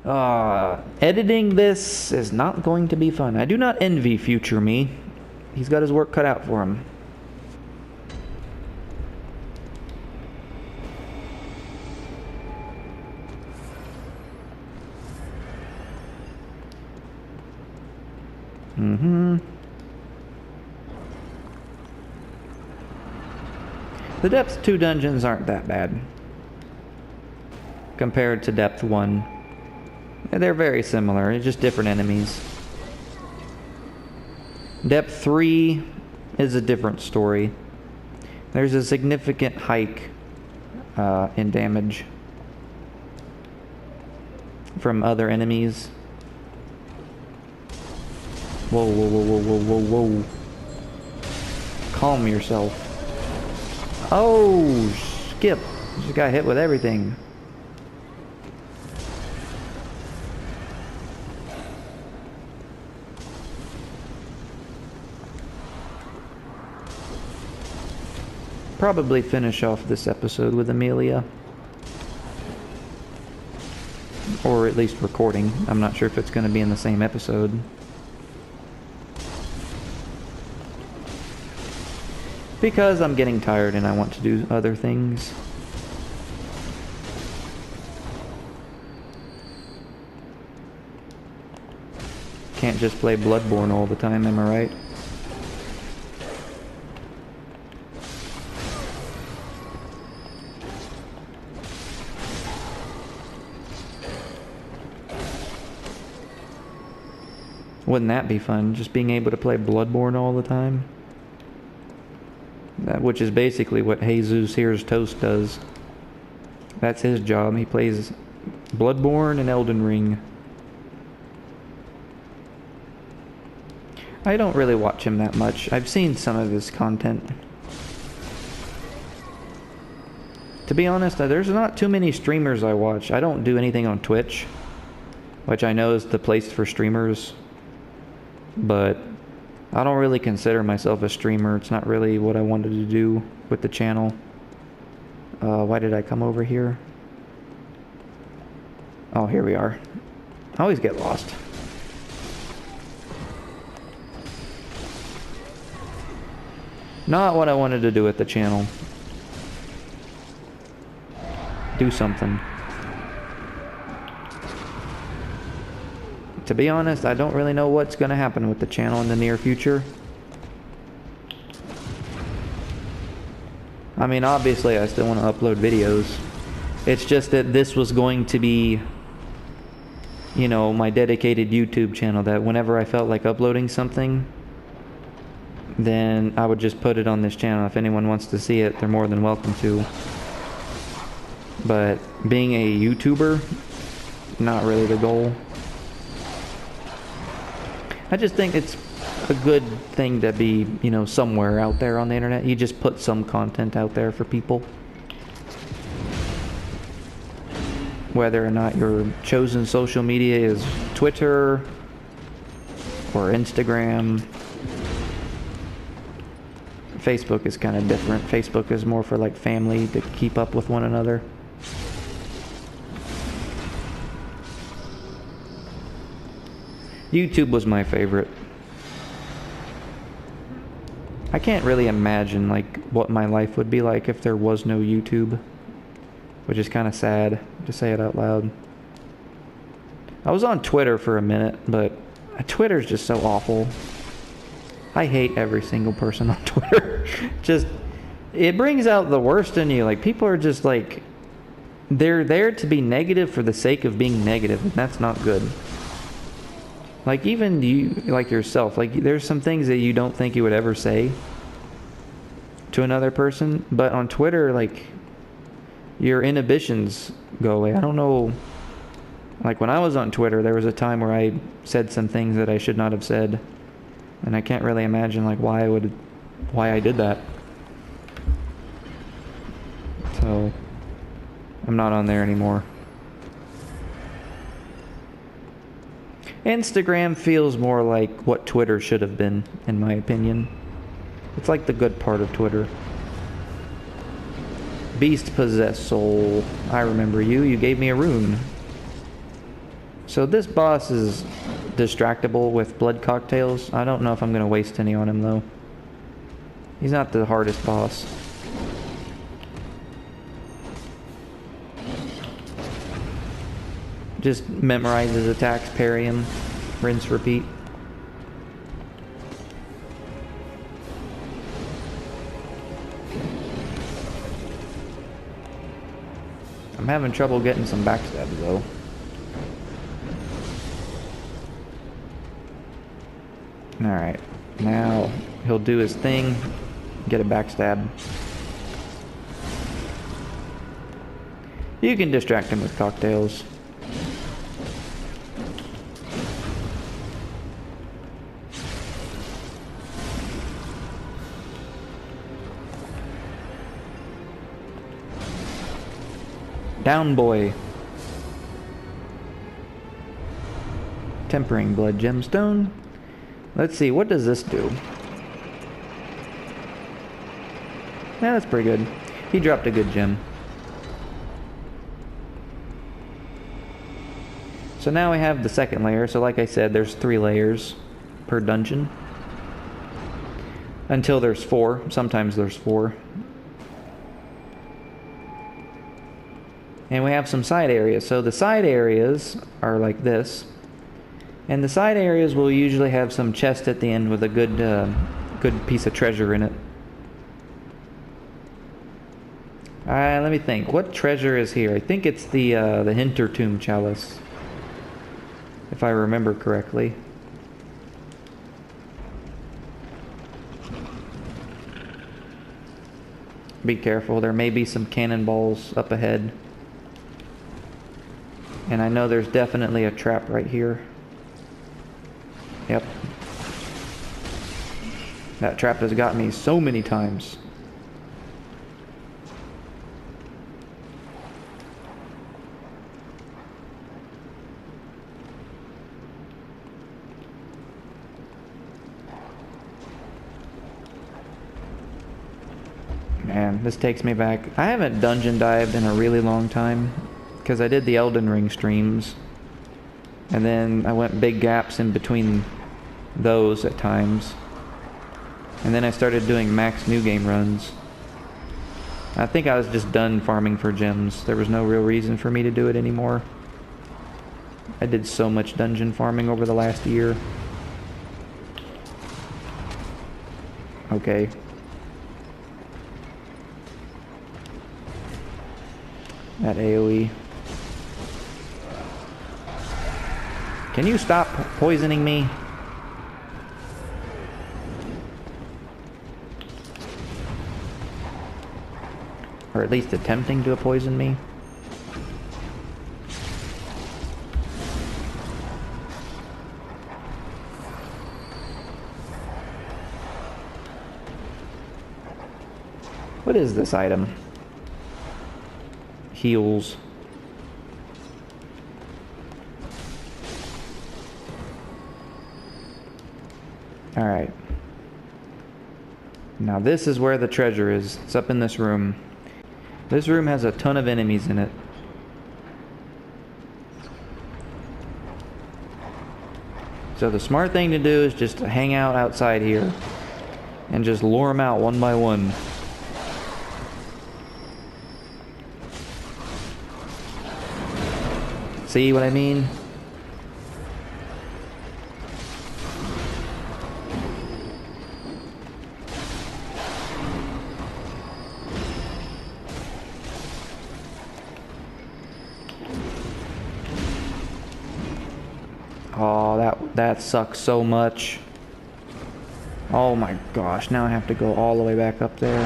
Editing this is not going to be fun. I do not envy future me. He's got his work cut out for him. The Depth 2 dungeons aren't that bad compared to Depth 1. They're very similar, it's just different enemies. Depth 3 is a different story. There's a significant hike in damage from other enemies. Whoa, whoa, whoa, whoa, whoa, whoa, whoa. Calm yourself. Oh, skip. Just got hit with everything. Probably finish off this episode with Amelia. Or at least recording. I'm not sure if it's going to be in the same episode. Because I'm getting tired and I want to do other things. Can't just play Bloodborne all the time, am I right? Wouldn't that be fun? Just being able to play Bloodborne all the time? Which is basically what Jesus Here's Toast does. That's his job. He plays Bloodborne and Elden Ring. I don't really watch him that much. I've seen some of his content. To be honest, there's not too many streamers I watch. I don't do anything on Twitch, which I know is the place for streamers. But I don't really consider myself a streamer. It's not really what I wanted to do with the channel. Why did I come over here? Oh, here we are. I always get lost. Not what I wanted to do with the channel. Do something. To be honest, I don't really know what's going to happen with the channel in the near future. I mean, obviously, I still want to upload videos. It's just that this was going to be, you know, my dedicated YouTube channel, that whenever I felt like uploading something, then I would just put it on this channel. If anyone wants to see it, they're more than welcome to. But being a YouTuber, not really the goal. I just think it's a good thing to be, you know, somewhere out there on the internet. You just put some content out there for people. Whether or not your chosen social media is Twitter or Instagram. Facebook is kind of different. Facebook is more for like family to keep up with one another. YouTube was my favorite. I can't really imagine like what my life would be like if there was no YouTube, which is kind of sad to say it out loud. I was on Twitter for a minute, but Twitter's just so awful. I hate every single person on Twitter. Just, it brings out the worst in you. Like, people are just like, they're there to be negative for the sake of being negative, and that's not good. Like, even you, like yourself, like, there's some things that you don't think you would ever say to another person, but on Twitter, like, your inhibitions go away. I don't know, like, when I was on Twitter, there was a time where I said some things that I should not have said, and I can't really imagine, like, why I did that. So, I'm not on there anymore. Instagram feels more like what Twitter should have been, in my opinion. It's like the good part of Twitter. Beast possessed soul. I remember you. You gave me a rune. So this boss is distractible with blood cocktails. I don't know if I'm going to waste any on him though. He's not the hardest boss. Just memorize his attacks, parry him, rinse, repeat. I'm having trouble getting some backstabs though. Alright, now he'll do his thing, get a backstab. You can distract him with cocktails. Down, boy. Tempering blood gemstone. Let's see, what does this do? Yeah, that's pretty good. He dropped a good gem. So now we have the second layer. So like I said, there's 3 layers per dungeon. Until there's 4. Sometimes there's 4. And we have some side areas. So the side areas are like this. And the side areas will usually have some chest at the end with a good piece of treasure in it. Let me think. What treasure is here? I think it's the Hintertomb chalice, if I remember correctly. Be careful. There may be some cannonballs up ahead. And I know there's definitely a trap right here. Yep. That trap has got me so many times. Man, this takes me back. I haven't dungeon dived in a really long time, because I did the Elden Ring streams, and then I went big gaps in between those at times, and then I started doing max new game runs. I think I was just done farming for gems. There was no real reason for me to do it anymore. I did so much dungeon farming over the last year. Okay. That AoE. Can you stop poisoning me? Or at least attempting to poison me? What is this item? Heals. Alright. Now this is where the treasure is. It's up in this room. This room has a ton of enemies in it. So the smart thing to do is just to hang out outside here and just lure them out one by one. See what I mean? Oh, that sucks so much. Oh my gosh, now I have to go all the way back up there.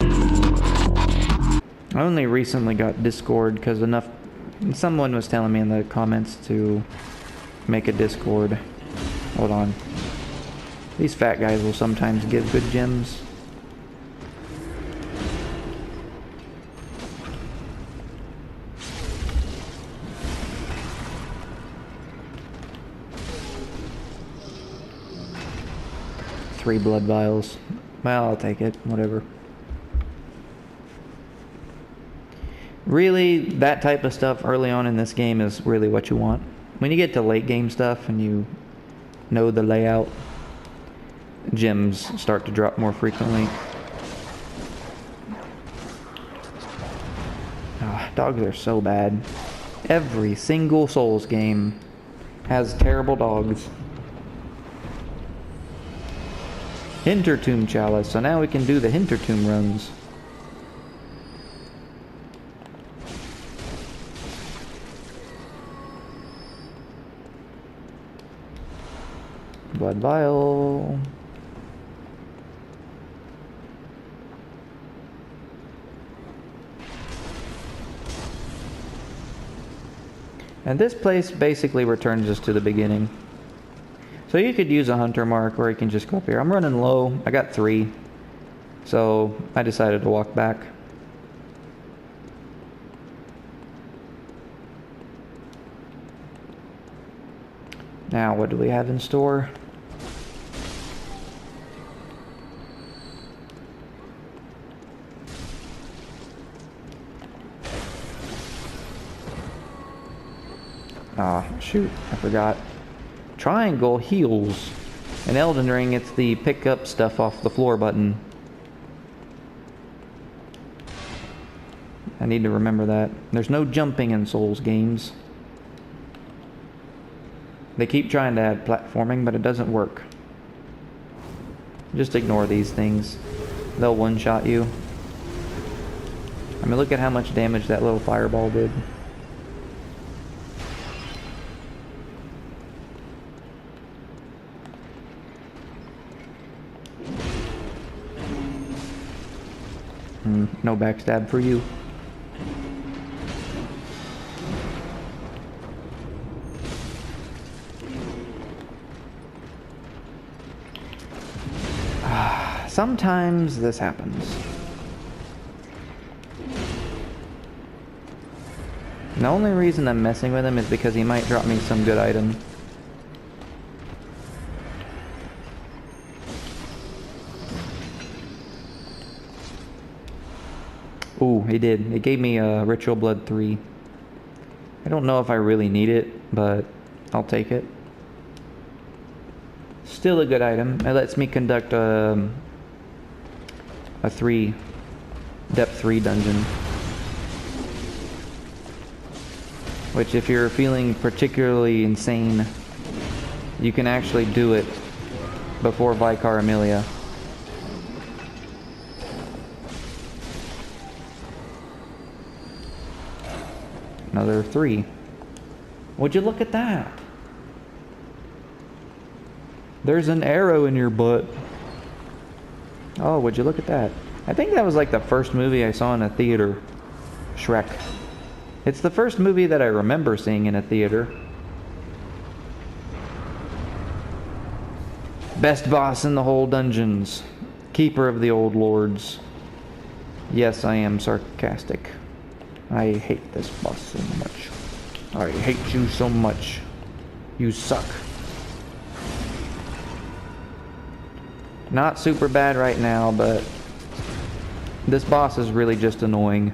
I only recently got Discord because someone was telling me in the comments to make a Discord. Hold on. These fat guys will sometimes give good gems. Three blood vials. Well, I'll take it. Whatever. Really, that type of stuff early on in this game is really what you want. when you get to late game stuff and you know the layout, gems start to drop more frequently. Dogs are so bad. Every single Souls game has terrible dogs. Hintertomb Chalice, so now we can do the Hintertomb runs. Blood Vial. And this place basically returns us to the beginning. So you could use a hunter mark, or you can just go up here. I'm running low. I got 3. So I decided to walk back. Now, what do we have in store? Ah, shoot, I forgot. Triangle heals. In Elden Ring, it's the pick up stuff off the floor button. I need to remember that. There's no jumping in Souls games. They keep trying to add platforming, but it doesn't work. Just ignore these things. They'll one-shot you. I mean, look at how much damage that little fireball did. No backstab for you. Sometimes this happens. And the only reason I'm messing with him is because he might drop me some good item. Ooh, he did. It gave me a Ritual Blood 3. I don't know if I really need it, but I'll take it. Still a good item. It lets me conduct a depth 3 dungeon. Which, if you're feeling particularly insane, you can actually do it before Vicar Amelia. Another 3. Would you look at that? There's an arrow in your butt. Oh, would you look at that? I think that was like the first movie I saw in a theater. Shrek. It's the first movie that I remember seeing in a theater. Best boss in the whole dungeons. Keeper of the old lords. Yes, I am sarcastic. I hate this boss so much. I hate you so much. You suck. Not super bad right now, but this boss is really just annoying.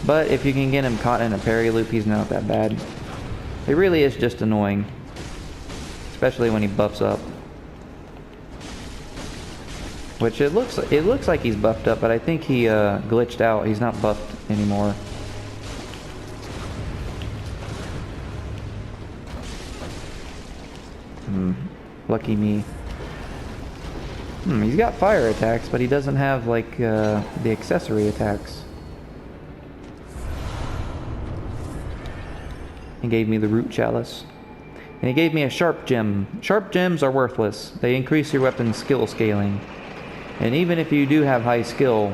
But if you can get him caught in a parry loop, he's not that bad. It really is just annoying. Especially when he buffs up. Which it looks like he's buffed up, but I think he glitched out. He's not buffed anymore. Lucky me. He's got fire attacks, but he doesn't have like the accessory attacks. He gave me the root chalice. And he gave me a sharp gem. Sharp gems are worthless. They increase your weapon's skill scaling. And even if you do have high skill,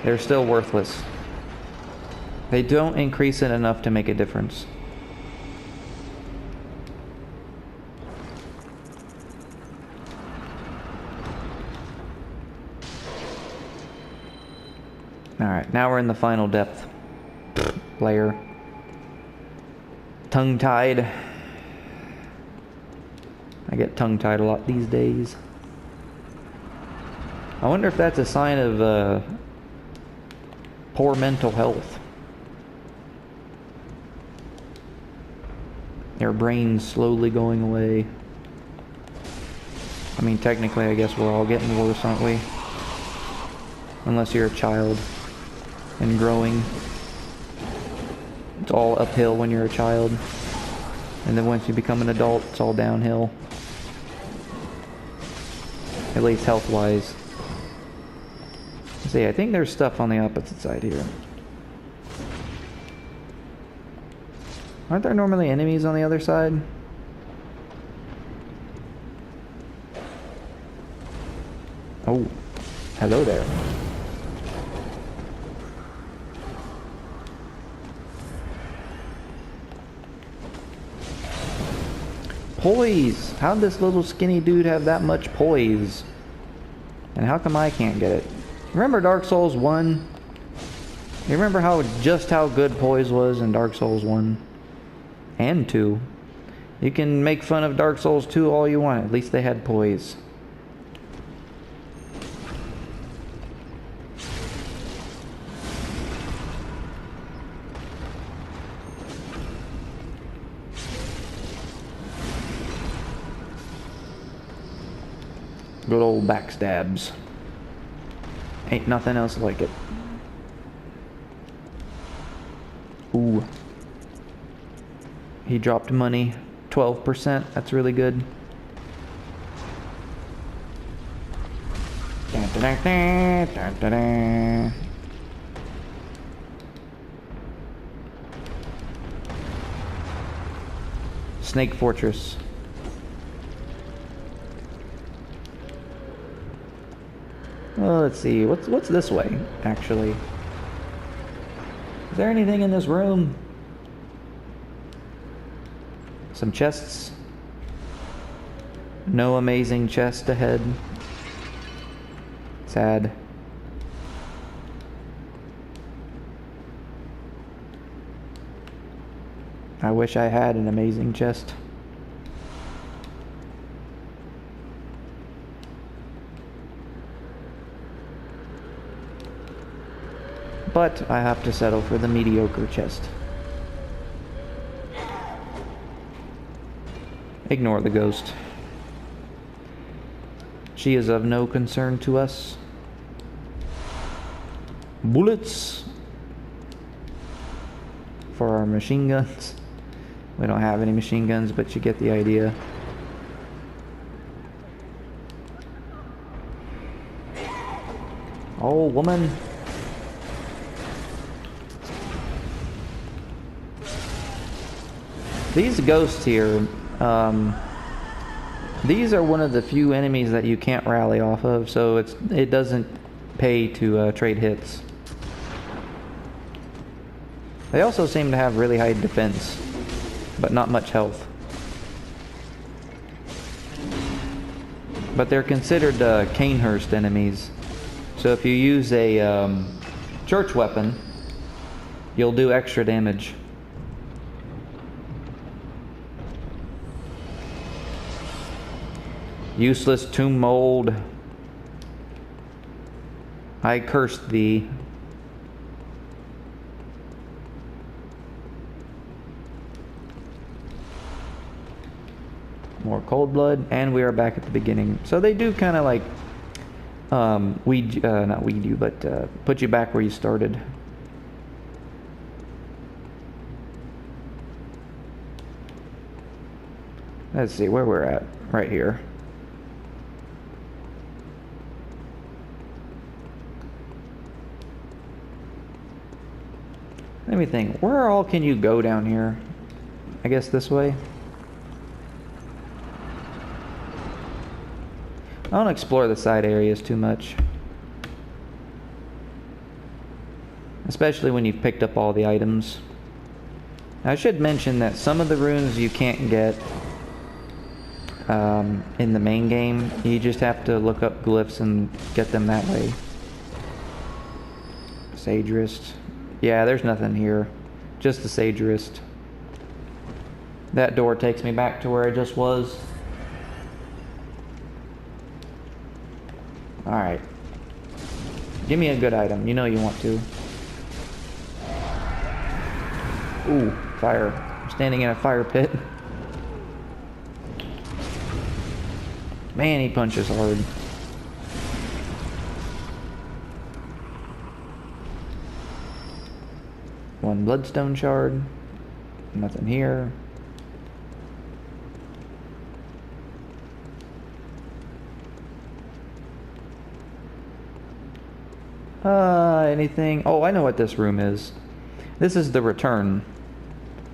they're still worthless. They don't increase it enough to make a difference. Alright, now we're in the final depth layer. Tongue-tied. I get tongue-tied a lot these days. I wonder if that's a sign of poor mental health. Their brain's slowly going away. I mean, technically, I guess we're all getting worse, aren't we? Unless you're a child and growing. It's all uphill when you're a child. And then once you become an adult, it's all downhill. At least health-wise. See, I think there's stuff on the opposite side here. Aren't there normally enemies on the other side? Oh, hello there. Poise! How'd this little skinny dude have that much poise? And how come I can't get it? Remember Dark Souls 1? You remember just how good poise was in Dark Souls 1? And 2. You can make fun of Dark Souls 2 all you want. At least they had poise. Good old backstabs. Ain't nothing else like it. Ooh. He dropped money. 12%. That's really good. Dun, dun, dun, dun, dun, dun, dun. Snake Fortress. Well, let's see. What's this way, actually? Is there anything in this room? Some chests. No amazing chest ahead. Sad. I wish I had an amazing chest. But I have to settle for the mediocre chest. Ignore the ghost. She is of no concern to us. Bullets for our machine guns. We don't have any machine guns, but you get the idea. Oh, woman. These ghosts here, these are one of the few enemies that you can't rally off of, so it doesn't pay to trade hits. They also seem to have really high defense, but not much health. But they're considered Canehurst enemies. So if you use a church weapon, you'll do extra damage. Useless tomb mold, I curse thee. More cold blood, and we are back at the beginning. So they do kind of like not weed you, but put you back where you started. Let's see where we're at. Right here. Let me think. Where all can you go down here? I guess this way. I don't explore the side areas too much. Especially when you've picked up all the items. I should mention that some of the runes you can't get in the main game. You just have to look up glyphs and get them that way. Sage wrist. Yeah, there's nothing here. Just the sage wrist. That door takes me back to where I just was. Alright. Give me a good item. You know you want to. Ooh, fire. I'm standing in a fire pit. Man, he punches hard. One bloodstone shard. Nothing here. Anything? Oh, I know what this room is. This is the return.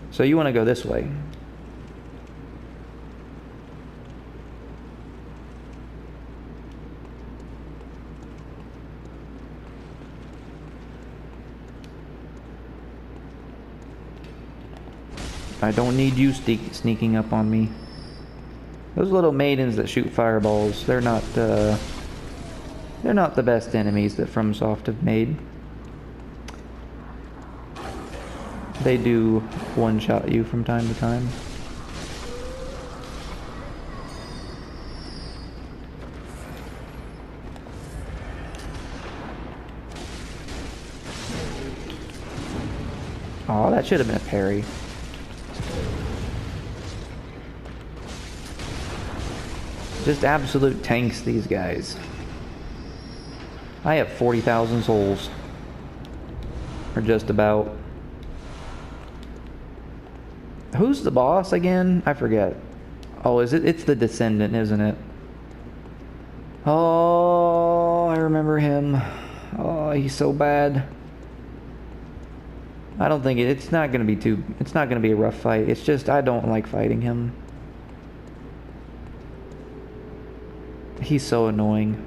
So you want to go this way. I don't need you sneaking up on me. Those little maidens that shoot fireballs, they're not the best enemies that FromSoft have made. They do one-shot you from time to time. Oh, that should have been a parry. Just absolute tanks, these guys. I have 40,000 souls. Or just about. Who's the boss again? I forget. Oh, is it? It's the Descendant, isn't it? Oh, I remember him. Oh, he's so bad. I don't think it's not gonna be it's not gonna be a rough fight. It's just I don't like fighting him. He's so annoying.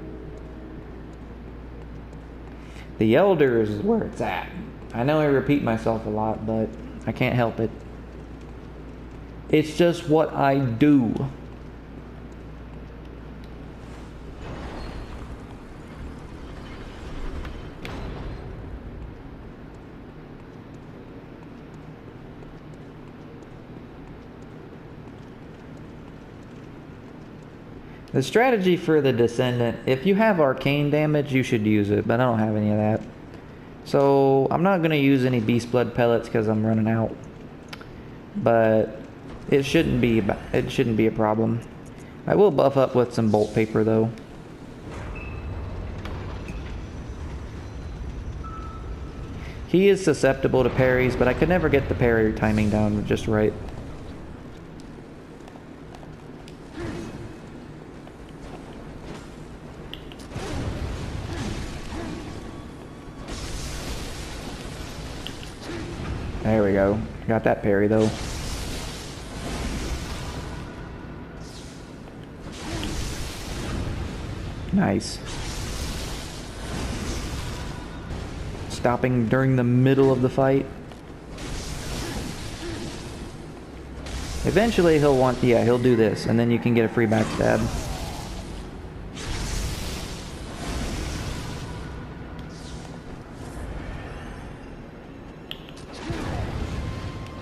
The Elders is where it's at. I know I repeat myself a lot, but I can't help it. It's just what I do. The strategy for the Descendant, if you have arcane damage, you should use it, but I don't have any of that. So I'm not going to use any Beast Blood pellets because I'm running out. But it shouldn't be a problem. I will buff up with some Bolt Paper though. He is susceptible to parries, but I could never get the parry timing down just right. There we go. Got that parry though. Nice. Stopping during the middle of the fight. Eventually he'll do this, and then you can get a free backstab.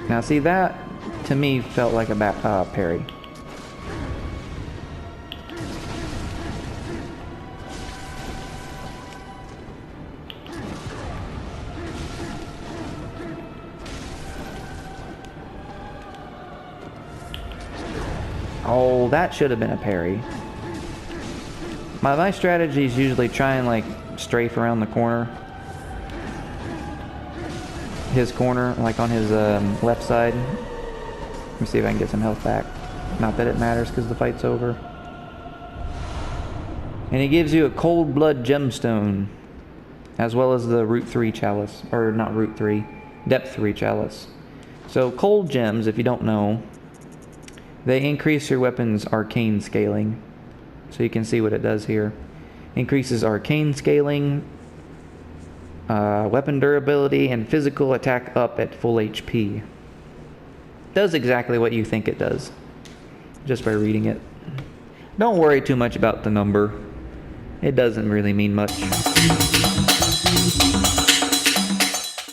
Now see, that to me felt like a parry. Oh, that should have been a parry. My strategy is usually try and like strafe around the corner. His corner, like on his left side. Let me see if I can get some health back. Not that it matters because the fight's over. And he gives you a Cold Blood Gemstone, as well as the Root 3 Chalice. Or not Root 3, Depth 3 Chalice. So Cold Gems, if you don't know, they increase your weapon's arcane scaling. So you can see what it does here. Increases arcane scaling, weapon durability, and physical attack up at full HP. Does exactly what you think it does, just by reading it. Don't worry too much about the number. It doesn't really mean much.